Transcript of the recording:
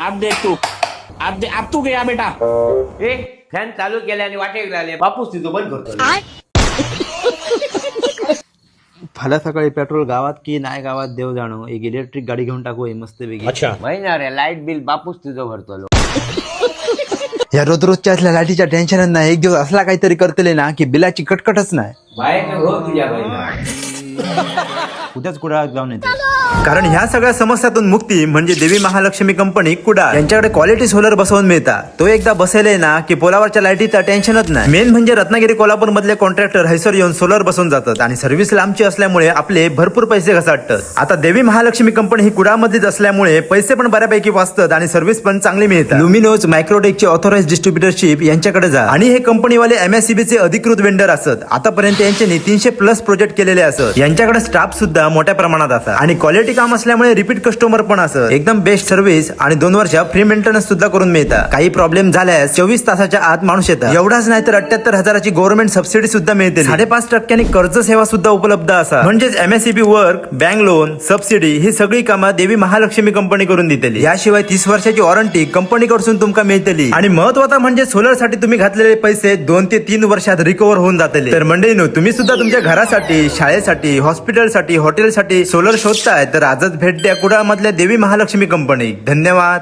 अब देख तू अब तू गया बेटा. एक फॅन चालू केल्याने वाटे लागले बापूस तिथं बंद करतो. फाल्या सकाळी पेट्रोल गावात की नाही गावात देव जाणो, एक इलेक्ट्रिक गाडी घेऊन टाकू मस्त वेगळी. अच्छा. महिना रे लाईट बिल बापूस तिथं भरतो. या रोजच्या असल्या लाईटीच्या टेन्शनच नाही, एक दिवस असला काहीतरी करतले ना की बिलाची कटकटच नाही. बाहेर हो तुझ्या बहिणा. उद्याच कुडाळ जाऊन येते. कारण ह्या सगळ्या समस्यातून मुक्ती म्हणजे देवी महालक्ष्मी कंपनी कुडाळ यांच्याकडे क्वालिटी सोलर बसवून मिळतात. तो एकदा बसवले ना की पोलावरच्या लाईटीचा टेन्शनच नाही. मेन म्हणजे रत्नागिरी कोल्हापूर मधले कॉन्ट्रॅक्टर हैसर येऊन सोलर बसवून जातात आणि सर्व्हिस लांबची असल्यामुळे आपले भरपूर पैसे घसाटतात. आता देवी महालक्ष्मी कंपनी ही कुडाळ मध्येच असल्यामुळे पैसे पण बऱ्यापैकी वाचतात आणि सर्व्हिस पण चांगली मिळतात. लुमिनोज मायक्रोटेकचे ऑथोराइज डिस्ट्रीब्युटरशिप यांच्याकडे जा आणि हे कंपनीवाले MSCB चे अधिकृत वेंडर असत. आतापर्यंत यांचे 300+ प्रोजेक्ट केलेले असत. यांच्याकडे स्टाफ सुद्धा मोठ्या प्रमाणात असतात आणि क्वालिटी काम असल्यामुळे रिपीट कस्टमर पण असत. एकदम बेस्ट सर्व्हिस आणि 2 वर्ष फ्री मेंटेनन्स सुद्धा करून मिळतात. काही प्रॉब्लेम झाल्यास 24 तासाच्या आत माणूस येतात. एवढाच नाही तर 78,000ची गव्हर्नमेंट सबसिडी सुद्धा मिळते. 5.5% कर्ज सेवा सुद्धा उपलब्ध असा. म्हणजेच MSCB work, bank loan, subsidy ही सगळी कामं देवी महालक्ष्मी कंपनी करून देतेली. याशिवाय 30 वर्षाची वॉरंटी कंपनीकडून तुमका मिळतेली आणि महत्वाचा म्हणजे सोलर साठी तुम्ही घातलेले पैसे 2 ते 3 वर्षात रिकव्हर होऊन जातले. तर मंडळींनो, तुम्ही सुद्धा तुमच्या घरासाठी, शाळेसाठी, हॉस्पिटलसाठी, हॉटेलसाठी सोलर शोधताय तर आजच भेट द्या कुडाळ मधल्या देवी महालक्ष्मी कंपनी. धन्यवाद.